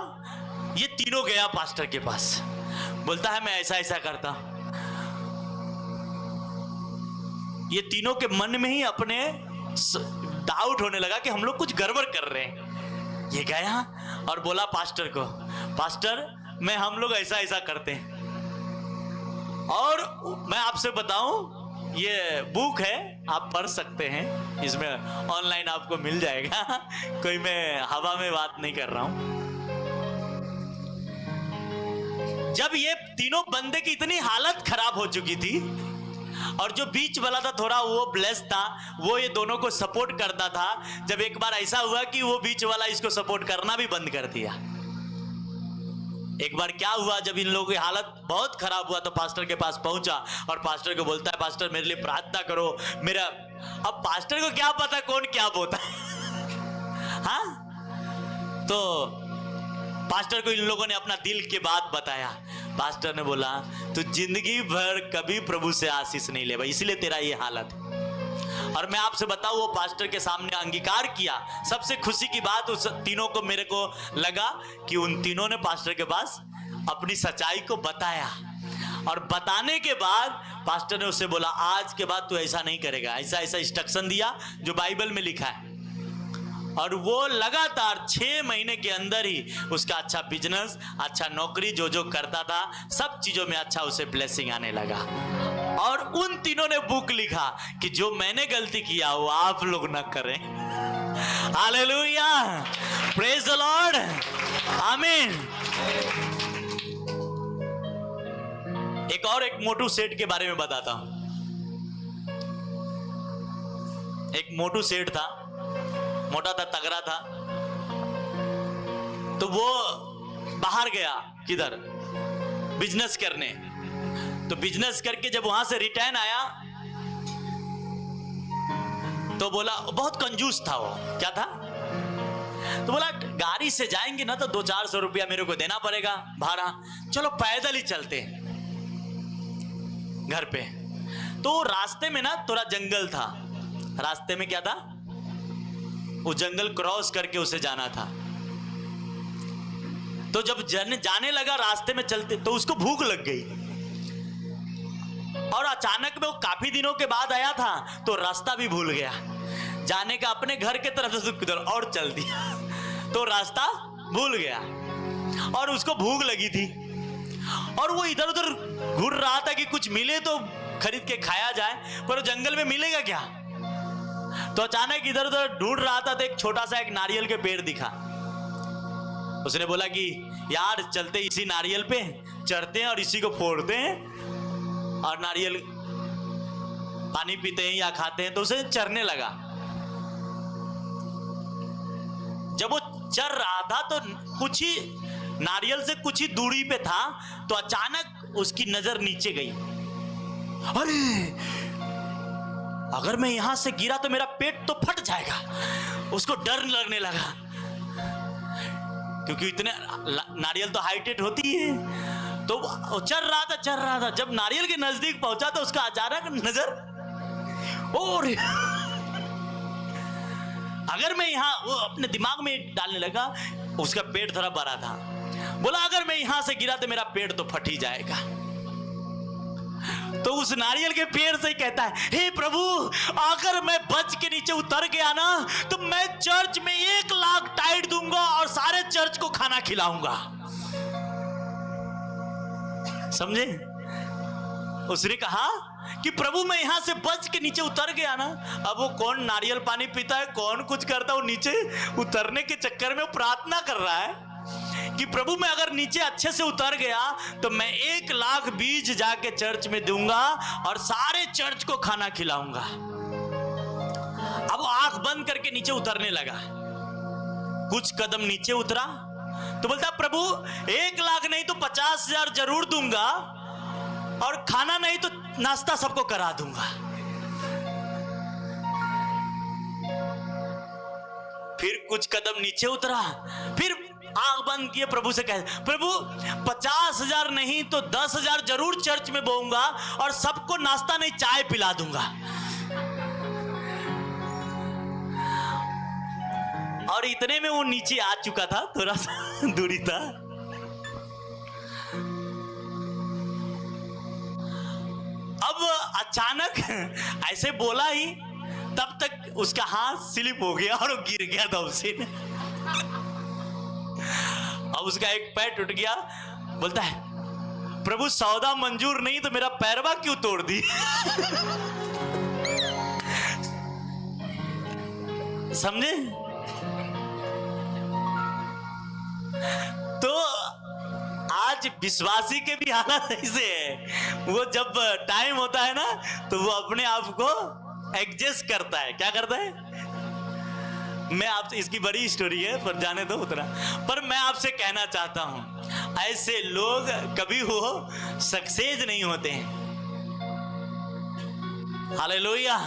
ये तीनों गया पास्टर के पास, बोलता है मैं ऐसा ऐसा करता। ये तीनों के मन में ही अपने डाउट होने लगा कि हम लोग कुछ गड़बड़ कर रहे हैं। ये गया और बोला पास्टर को, पास्टर मैं हम लोग ऐसा ऐसा करते हैं। और मैं आपसे बताऊं ये बुक है, आप पढ़ सकते हैं, इसमें ऑनलाइन आपको मिल जाएगा। कोई मैं हवा में बात नहीं कर रहा हूं। जब ये तीनों बंदे की इतनी हालत खराब हो चुकी थी और जो बीच वाला था थोड़ा वो ब्लेस था, वो ये दोनों को सपोर्ट करता था। जब एक बार ऐसा हुआ कि वो बीच वाला इसको सपोर्ट करना भी बंद कर दिया। एक बार क्या हुआ, जब इन लोगों की हालत बहुत खराब हुआ तो पास्टर के पास पहुंचा और पास्टर को बोलता है पास्टर मेरे लिए प्रार्थना करो मेरा। अब पास्टर को क्या पता कौन क्या बोलता है। हाँ तो पास्टर को इन लोगों ने अपना दिल की बात बताया। पास्टर ने बोला तू जिंदगी भर कभी प्रभु से आशीष नहीं ले भाई, इसलिए तेरा ये हालत है। और मैं आपसे बताऊं वो पास्टर के सामने अंगीकार किया। सबसे खुशी की बात उस तीनों को मेरे को लगा कि उन तीनों ने पास्टर के पास अपनी सच्चाई को बताया। और बताने के बाद पास्टर ने उससे बोला आज के बाद तू ऐसा नहीं करेगा, ऐसा ऐसा इंस्ट्रक्शन दिया जो बाइबल में लिखा है। और वो लगातार 6 महीने के अंदर ही उसका अच्छा बिजनेस, अच्छा नौकरी, जो जो करता था सब चीजों में अच्छा उसे ब्लेसिंग आने लगा। और उन तीनों ने बुक लिखा कि जो मैंने गलती किया वो आप लोग ना करें। हालेलुया, प्रेज द लॉर्ड, आमीन। एक मोटू सेठ के बारे में बताता हूं। एक मोटू सेठ था, मोटा था, तगड़ा था। तो वो बाहर गया किधर बिजनेस करने। तो बिजनेस करके जब वहां से रिटर्न आया तो बोला, बहुत कंजूस था वो, क्या था, तो बोला गाड़ी से जाएंगे ना तो 200-400 रुपया मेरे को देना पड़ेगा भाड़ा, चलो पैदल ही चलते हैं घर पे। तो रास्ते में ना थोड़ा जंगल था, रास्ते में क्या था, वो जंगल क्रॉस करके उसे जाना था। तो जब जाने लगा रास्ते में चलते तो उसको भूख लग गई और अचानक में वो काफी दिनों के बाद आया था तो रास्ता भी भूल गया। जाने का अपने घर के तरफ से किधर और चल दिया तो रास्ता भूल गया और उसको भूख लगी थी और वो इधर उधर घूर रहा था कि कुछ मिले तो खरीद के खाया जाए, पर जंगल में मिलेगा क्या। तो अचानक इधर उधर ढूंढ रहा था तो एक छोटा सा एक नारियल के पेड़ दिखा। उसने बोला कि यार चलते इसी नारियल पे चढ़ते हैं और इसी को फोड़ते हैं और नारियल पानी पीते हैं या खाते हैं। तो उसे चढ़ने लगा। जब वो चल रहा था तो कुछ ही नारियल से कुछ ही दूरी पे था, तो अचानक उसकी नजर नीचे गई। अरे अगर मैं यहां से गिरा तो मेरा पेट तो फट जाएगा। उसको डर लगने लगा, क्योंकि इतने नारियल तो हाइटेड होती है। तो चल रहा था, जब नारियल के नजदीक पहुंचा तो उसका अचानक नजर, और अगर मैं यहां, वो अपने दिमाग में डालने लगा, उसका पेट थोड़ा बड़ा था, बोला अगर मैं यहां से गिरा तो मेरा पेट तो फट ही जाएगा। तो उस नारियल के पेड़ से ही कहता है, हे प्रभु, अगर मैं बच के नीचे उतर गया ना तो मैं चर्च में 1 लाख टाइट दूंगा और सारे चर्च को खाना खिलाऊंगा। समझे? उसने कहा कि प्रभु मैं यहां से बच के नीचे उतर गया ना। अब वो कौन नारियल पानी पीता है, कौन कुछ करता है, वो नीचे उतरने के चक्कर में वो प्रार्थना कर रहा है कि प्रभु मैं अगर नीचे अच्छे से उतर गया तो मैं 1 लाख बीज जाके चर्च में दूंगा और सारे चर्च को खाना खिलाऊंगा। अब वो आंख बंद करके नीचे उतरने लगा। कुछ कदम नीचे उतरा तो बोलता प्रभु 1 लाख नहीं तो 50,000 जरूर दूंगा, और खाना नहीं तो नाश्ता सबको करा दूंगा। फिर कुछ कदम नीचे उतरा, फिर आंख बंद किए, प्रभु से कहे प्रभु 50,000 नहीं तो 10,000 जरूर चर्च में बोऊंगा और सबको नाश्ता नहीं चाय पिला दूंगा। और इतने में वो नीचे आ चुका था, थोड़ा सा दूरी था। अब अचानक ऐसे बोला ही, तब तक उसका हाथ स्लिप हो गया और वो गिर गया था उसे। अब उसका एक पैर टूट गया। बोलता है प्रभु सौदा मंजूर नहीं तो मेरा पैरवा क्यों तोड़ दी। समझे? तो आज विश्वासी के भी हालत ऐसे है, वो जब टाइम होता है ना तो वो अपने आप को एडजस्ट करता है। क्या करता है? मैं आपसे, इसकी बड़ी स्टोरी है पर जाने दो उतना, पर मैं आपसे कहना चाहता हूं ऐसे लोग कभी वो सक्सेस नहीं होते हैं। Hallelujah,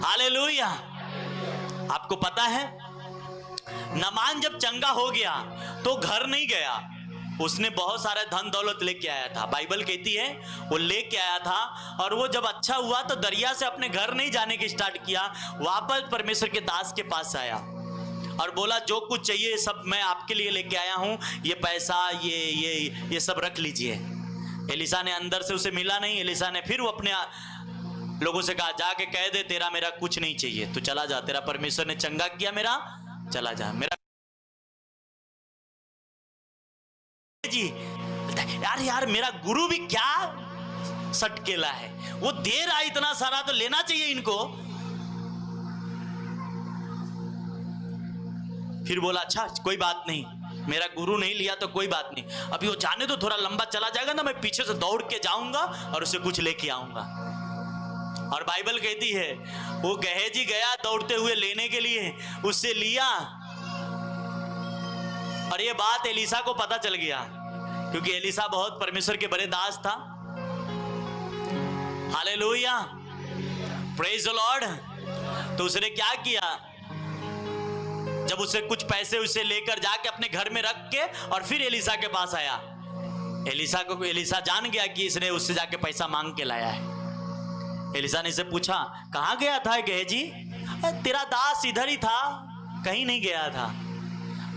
hallelujah. आपको पता है नामान जब चंगा हो गया तो घर नहीं गया, उसने बहुत सारा धन दौलत लेके आया था। बाइबल कहती है वो लेके आया था, और वो जब अच्छा हुआ तो दरिया से अपने घर नहीं जाने की स्टार्ट किया, वापस परमेश्वर के दास के पास आया और बोला जो कुछ चाहिए सब मैं आपके लिए लेके आया हूं, ये पैसा ये सब रख लीजिए। एलिसा ने अंदर से उसे मिला नहीं। एलिसा ने फिर वो अपने लोगों से कहा जाके कह दे तेरा मेरा कुछ नहीं चाहिए, तू चला जा, तेरा परमेश्वर ने चंगा किया, मेरा चला जा। मेरा जी यार मेरा गुरु भी क्या सटकेला है, वो दे रहा है इतना सारा तो लेना चाहिए इनको। फिर बोला अच्छा कोई बात नहीं, मेरा गुरु नहीं लिया तो कोई बात नहीं, अभी वो जाने तो थोड़ा लंबा चला जाएगा ना, मैं पीछे से दौड़ के जाऊंगा और उसे कुछ लेके आऊंगा। और बाइबल कहती है वो गहेजी गया दौड़ते हुए लेने के लिए, उससे लिया, और ये बात एलिसा को पता चल गया क्योंकि एलिसा बहुत परमेश्वर के बड़े दास था। Hallelujah, praise the Lord. तो उसने क्या किया, जब उसे कुछ पैसे उसे लेकर जाके अपने घर में रख के और फिर एलिसा के पास आया, एलिसा जान गया कि इसने उससे जाके पैसा मांग के लाया है। एलिसा ने इसे पूछा कहां गया था गेहजी? तेरा दास इधर ही था, कहीं नहीं गया था।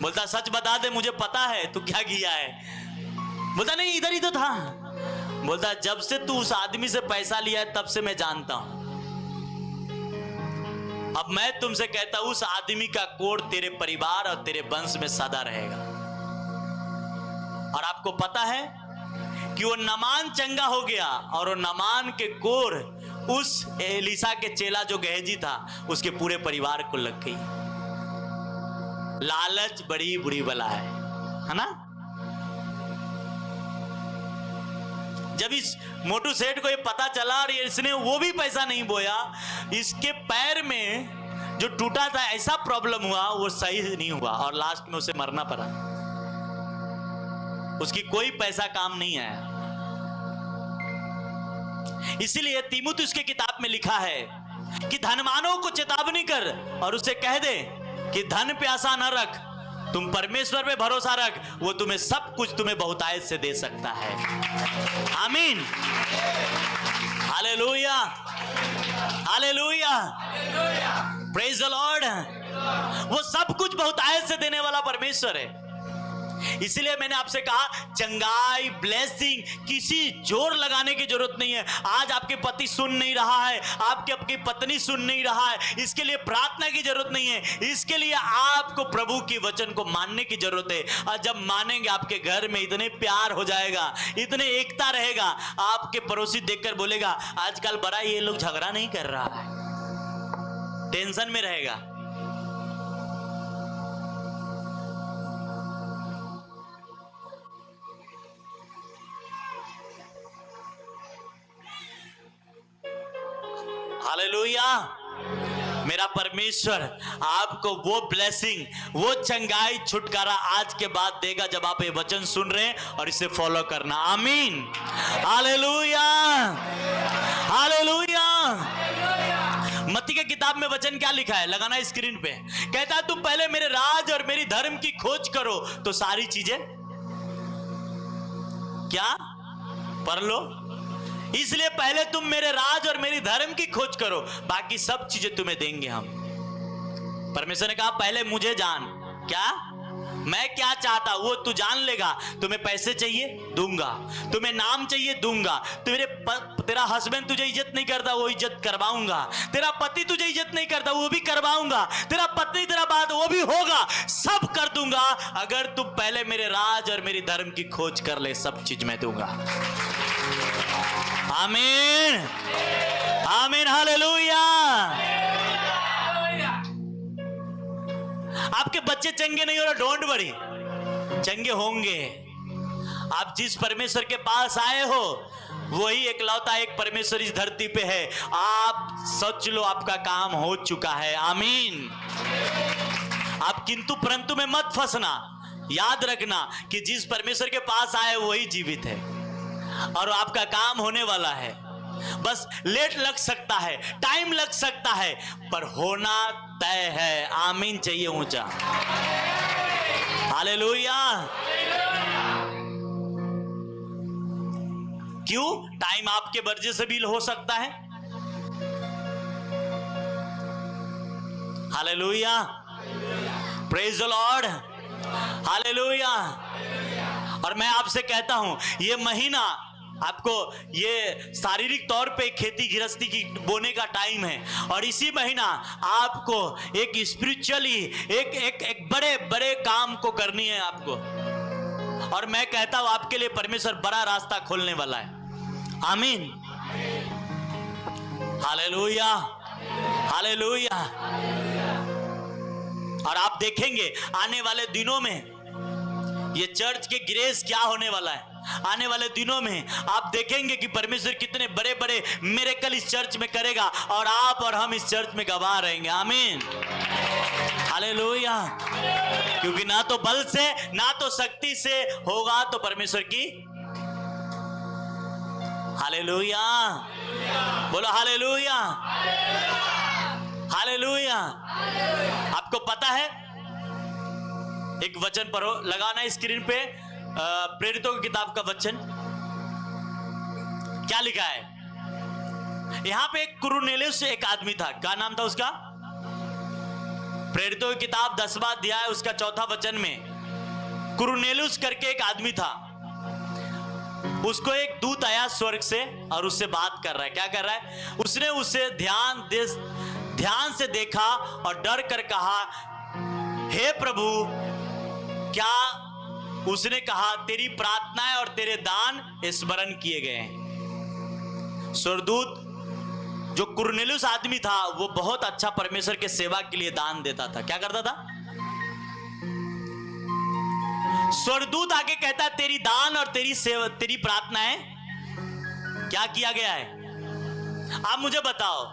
बोलता सच बता दे मुझे पता है तू क्या किया है। बोलता नहीं इधर ही तो था। बोलता जब से तू उस आदमी से पैसा लिया है तब से मैं जानता हूं। अब मैं तुमसे कहता हूं उस आदमी का कोड तेरे परिवार और तेरे वंश में सदा रहेगा। और आपको पता है कि वो नामान चंगा हो गया और वो नामान के कोर उस एलिसा के चेला जो गेहजी था उसके पूरे परिवार को लग गई। लालच बड़ी बुरी बला है ना। जब इस मोटू सेठ को ये पता चला और इसने वो भी पैसा नहीं बोया, इसके पैर में जो टूटा था, ऐसा प्रॉब्लम हुआ, वो सही नहीं हुआ और लास्ट में उसे मरना पड़ा। उसकी कोई पैसा काम नहीं आया। इसीलिए तीमुथियुस की किताब में लिखा है कि धनवानों को चेतावनी कर और उसे कह दे कि धन पे आशा न रख, तुम परमेश्वर पे भरोसा रख, वो तुम्हें सब कुछ तुम्हें बहुतायत से दे सकता है। आमीन, hallelujah, hallelujah, praise the Lord. वो सब कुछ बहुतायत से देने वाला परमेश्वर है। इसलिए मैंने आपसे कहा, चंगाई, ब्लेसिंग, किसी जोर लगाने की जरूरत नहीं है। आज आपके पति सुन नहीं रहा है, आपकी पत्नी सुन नहीं रहा है, इसके लिए प्रार्थना की जरूरत नहीं है। इसके लिए आपको प्रभु की वचन को मानने की जरूरत है। और जब मानेंगे, आपके घर में इतने प्यार हो जाएगा, इतने एकता रहेगा, आपके पड़ोसी देखकर बोलेगा, आजकल बड़ा ये लोग झगड़ा नहीं कर रहा है, टेंशन में रहेगा। हालेलुया। मेरा परमेश्वर आपको वो ब्लेसिंग, वो चंगाई, छुटकारा आज के बाद देगा जब आप ये वचन सुन रहे हैं और इसे फॉलो करना। आमीन, हालेलुया, हालेलुया। मत्ती की किताब में वचन क्या लिखा है, लगाना स्क्रीन पे। कहता है, तुम पहले मेरे राज और मेरी धर्म की खोज करो तो सारी चीजें क्या पढ़ लो। इसलिए पहले तुम मेरे राज और मेरी धर्म की खोज करो, बाकी सब चीजें तुम्हें देंगे हम। परमेश्वर ने कहा, पहले मुझे जान, क्या मैं क्या चाहता वो तू जान लेगा। तुम्हें पैसे चाहिए, दूंगा। तुम्हें नाम चाहिए, दूंगा। तेरा हस्बैंड तुझे इज्जत नहीं करता, वो इज्जत करवाऊंगा। तेरा पति तुझे इज्जत नहीं करता, वो भी करवाऊंगा। तेरा पत्नी, तेरा बात, वो भी होगा, सब कर दूंगा। अगर तू पहले मेरे राज और मेरी धर्म की खोज कर ले, सब चीज मैं दूंगा। आमीन, आमीन, हालेलुया। आपके बच्चे चंगे नहीं हो रहे, डोंट वरी, चंगे होंगे। आप जिस परमेश्वर के पास आए हो, वही एकलौता एक परमेश्वर इस धरती पे है। आप सोच लो, आपका काम हो चुका है। आमीन। आप किंतु परंतु में मत फंसना। याद रखना कि जिस परमेश्वर के पास आए वही जीवित है और आपका काम होने वाला है। बस लेट लग सकता है, टाइम लग सकता है, पर होना तय है। आमीन चाहिए ऊंचा, हालेलुया। क्यों? टाइम आपके मर्जी से भी हो सकता है। Hallelujah, praise the Lord, hallelujah. और मैं आपसे कहता हूं, ये महीना आपको ये शारीरिक तौर पे खेती गृहस्थी की बोने का टाइम है, और इसी महीना आपको एक स्पिरिचुअली एक बड़े बड़े काम को करनी है आपको। और मैं कहता हूं, आपके लिए परमेश्वर बड़ा रास्ता खोलने वाला है। आमीन, हालेलुया, हालेलुया। और आप देखेंगे आने वाले दिनों में ये चर्च के ग्रेस क्या होने वाला है। आने वाले दिनों में आप देखेंगे कि परमेश्वर कितने बड़े बड़े मिरेकल इस चर्च में करेगा, और आप और हम इस चर्च में गवाह रहेंगे। आमीन, हालेलुया। क्योंकि ना तो बल से, ना तो शक्ति से होगा, तो परमेश्वर की। हालेलुया, बोलो हालेलुया, हालेलुया। आपको पता है, एक वचन पढ़ो, लगाना स्क्रीन पे, प्रेरितों की किताब का वचन। क्या लिखा है यहां पे? एक कुरनेलियुस एक आदमी था। क्या नाम था उसका? प्रेरितों की किताब 10वां अध्याय उसका 4था वचन में कुरनेलियुस करके एक आदमी था। उसको एक दूत आया स्वर्ग से और उससे बात कर रहा है। क्या कर रहा है? उसने उसे ध्यान से देखा और डर कर कहा, हे प्रभु। क्या उसने कहा? तेरी प्रार्थनाएं और तेरे दान स्मरण किए गए हैं। स्वर्गदूत जो कुरनेलियुस आदमी था, वो बहुत अच्छा परमेश्वर के सेवा के लिए दान देता था। क्या करता था? स्वर्गदूत आके कहता है, तेरी दान और तेरी सेवा, तेरी प्रार्थनाएं क्या किया गया है? आप मुझे बताओ।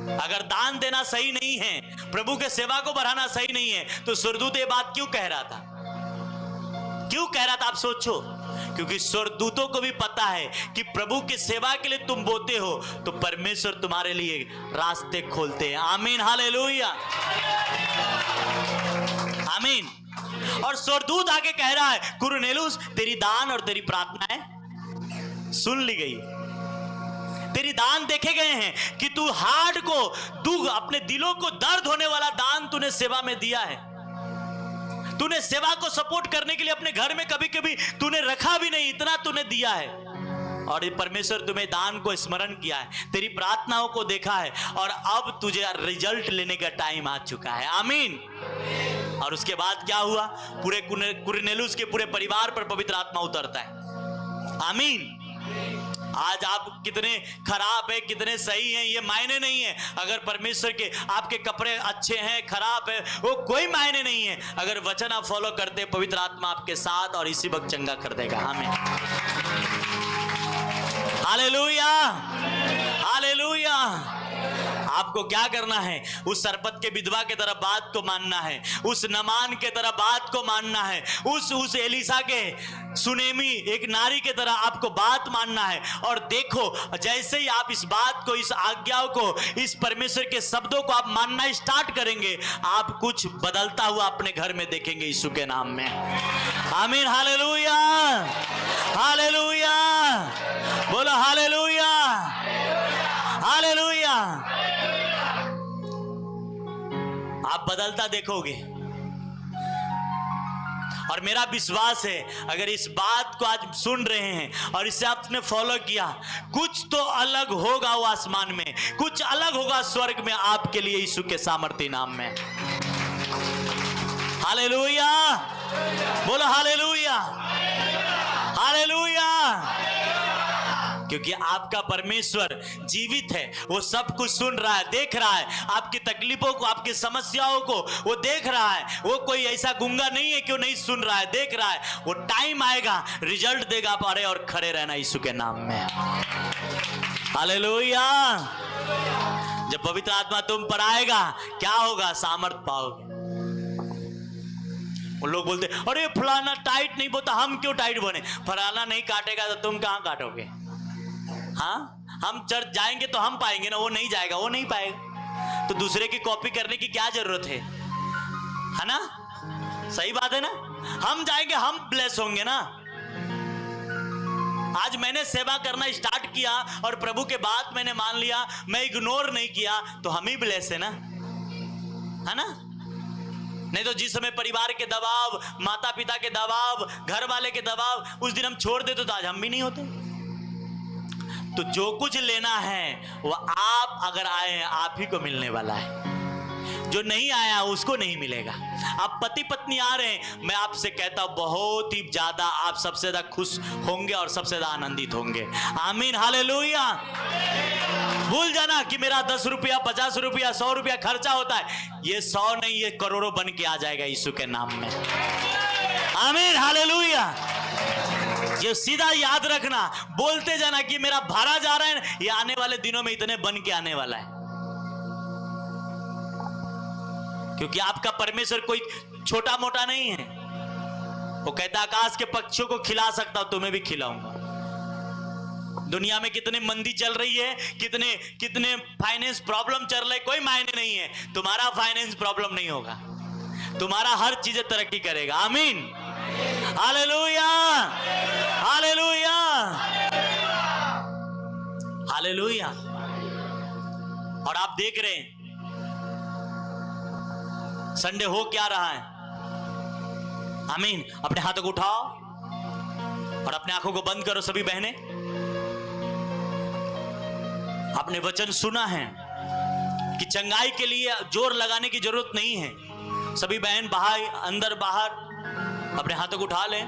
अगर दान देना सही नहीं है, प्रभु के सेवा को बढ़ाना सही नहीं है, तो स्वर्गदूत ये बात क्यों कह रहा था? क्यों कह रहा था आप सोचो। क्योंकि स्वर्गदूतों को भी पता है कि प्रभु की सेवा के लिए तुम बोते हो तो परमेश्वर तुम्हारे लिए रास्ते खोलते हैं। आमीन, हालेलुया, आमीन। और स्वर्गदूत आके कह रहा है, कुरनेलुस तेरी दान और तेरी प्रार्थनाएं सुन ली गई, तेरी दान देखे गए हैं कि तू हार्ट को दुख, अपने दिलों को दर्द होने वाला दान तूने सेवा में दिया है। तूने सेवा को सपोर्ट करने के लिए अपने घर में कभी कभी तूने रखा भी नहीं, इतना तूने दिया है। और परमेश्वर तुम्हें दान को स्मरण किया है, तेरी प्रार्थनाओं को देखा है, और अब तुझे रिजल्ट लेने का टाइम आ चुका है। आमीन। और उसके बाद क्या हुआ? पूरे कुरनेलुस के पूरे परिवार पर पवित्र आत्मा उतरता है। आमीन। आज आप कितने खराब है, कितने सही हैं, ये मायने नहीं है। अगर परमेश्वर के आपके कपड़े अच्छे हैं, खराब है, वो कोई मायने नहीं है। अगर वचन आप फॉलो करते, पवित्र आत्मा आपके साथ और इसी वक्त चंगा कर देगा। आमीन, हालेलुया, हालेलुया। आपको क्या करना है? उस सरपत के विधवा के तरह बात को मानना है, उस नमान के तरह बात को मानना है, उस एलिसा के सुनेमी एक नारी के तरह आपको बात मानना है। और देखो, जैसे ही आप इस बात को, इस आज्ञाओं को, इस परमेश्वर के शब्दों को आप मानना स्टार्ट करेंगे, आप कुछ बदलता हुआ अपने घर में देखेंगे यीशु के नाम में। आमीन, हालेलुया, हालेलुया, बोलो हालेलुया, हालेलुया। आप बदलता देखोगे। और मेरा विश्वास है, अगर इस बात को आज सुन रहे हैं और इसे आपने फॉलो किया, कुछ तो अलग होगा वो आसमान में, कुछ अलग होगा स्वर्ग में आपके लिए यीशु के सामर्थ्य नाम में। हालेलुया, बोलो हालेलुया, हालेलुया। क्योंकि आपका परमेश्वर जीवित है, वो सब कुछ सुन रहा है, देख रहा है, आपकी तकलीफों को, आपकी समस्याओं को वो देख रहा है। वो कोई ऐसा गूंगा नहीं है कि वो नहीं सुन रहा है, देख रहा है। वो टाइम आएगा, रिजल्ट देगा। आप अरे और खड़े रहना यीशु के नाम में। हालेलुया। जब पवित्र आत्मा तुम पर आएगा, क्या होगा? सामर्थ पाओगे। वो लोग बोलते अरे फलाना टाइट नहीं बोलता, हम क्यों टाइट बने? फलाना नहीं काटेगा तो तुम कहां काटोगे? हाँ, हम चर्च जाएंगे तो हम पाएंगे ना, वो नहीं जाएगा, वो नहीं पाएगा। तो दूसरे की कॉपी करने की क्या जरूरत है ना? सही बात है ना? हम जाएंगे, हम ब्लेस होंगे ना। आज मैंने सेवा करना स्टार्ट किया और प्रभु के बात मैंने मान लिया, मैं इग्नोर नहीं किया, तो हम ही ब्लेस है ना, है ना? नहीं तो जिस समय परिवार के दबाव, माता पिता के दबाव, घर वाले के दबाव, उस दिन हम छोड़ देते तो आज हम भी नहीं होते। तो जो कुछ लेना है वो आप अगर आए हैं, आप ही को मिलने वाला है। जो नहीं आया उसको नहीं मिलेगा। आप पति पत्नी आ रहे हैं, मैं आपसे कहता हूं बहुत ही ज्यादा आप सबसे ज्यादा खुश होंगे और सबसे ज्यादा आनंदित होंगे। आमीन, हालेलुया। भूल जाना कि मेरा 10 रुपया, 50 रुपया, 100 रुपया खर्चा होता है। ये 100 नहीं, ये करोड़ों बन के आ जाएगा यीशु के नाम में। आमीन, हालेलुया। ये सीधा याद रखना, बोलते जाना कि मेरा भरा जा रहा है, ये आने वाले दिनों में इतने बन के आने वाला है। क्योंकि आपका परमेश्वर कोई छोटा मोटा नहीं है। वो कहता आकाश के पक्षियों को खिला सकता हूं, तुम्हें भी खिलाऊंगा। दुनिया में कितने मंदी चल रही है, कितने फाइनेंस प्रॉब्लम चल रहे, कोई मायने नहीं है। तुम्हारा फाइनेंस प्रॉब्लम नहीं होगा, तुम्हारा हर चीज तरक्की करेगा। आमीन, हालेलुया, हालेलुया, हालेलुया। और आप देख रहे हैं संडे हो क्या रहा है। आमीन। अपने हाथों को उठाओ और अपने आंखों को बंद करो। सभी बहनें, आपने वचन सुना है कि चंगाई के लिए जोर लगाने की जरूरत नहीं है। सभी बहन बाहर, अंदर बाहर अपने हाथों को उठा लें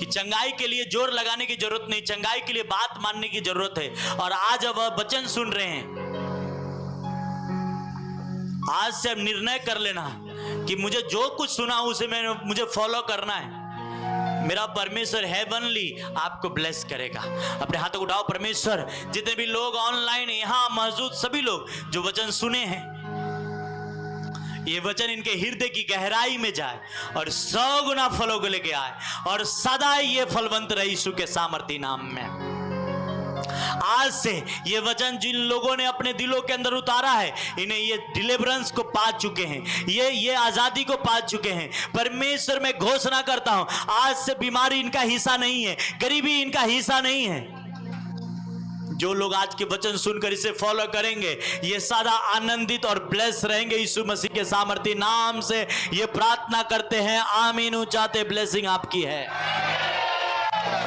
कि चंगाई के लिए जोर लगाने की जरूरत नहीं, चंगाई के लिए बात मानने की जरूरत है। और आज अब वचन सुन रहे हैं, आज से निर्णय कर लेना कि मुझे जो कुछ सुना उसे मुझे फॉलो करना है। मेरा परमेश्वर हेवनली आपको ब्लेस करेगा। अपने हाथों को उठाओ। परमेश्वर, जितने भी लोग ऑनलाइन यहाँ मौजूद सभी लोग जो वचन सुने हैं, ये वचन इनके हृदय की गहराई में जाए और 100 गुना फलों को लेके आए और सदा ये फलवंत रहे यीशु के सामर्थी नाम में। आज से ये वचन जिन लोगों ने अपने दिलों के अंदर उतारा है, इन्हें ये डिलीवरेंस को पा चुके हैं, ये आजादी को पा चुके हैं। परमेश्वर मैं घोषणा करता हूं, आज से बीमारी इनका हिस्सा नहीं है, गरीबी इनका हिस्सा नहीं है। जो लोग आज के वचन सुनकर इसे फॉलो करेंगे, ये सदा आनंदित और ब्लेस रहेंगे। यीशु मसीह के सामर्थी नाम से ये प्रार्थना करते हैं, आमीन। चाहते ब्लेसिंग आपकी है।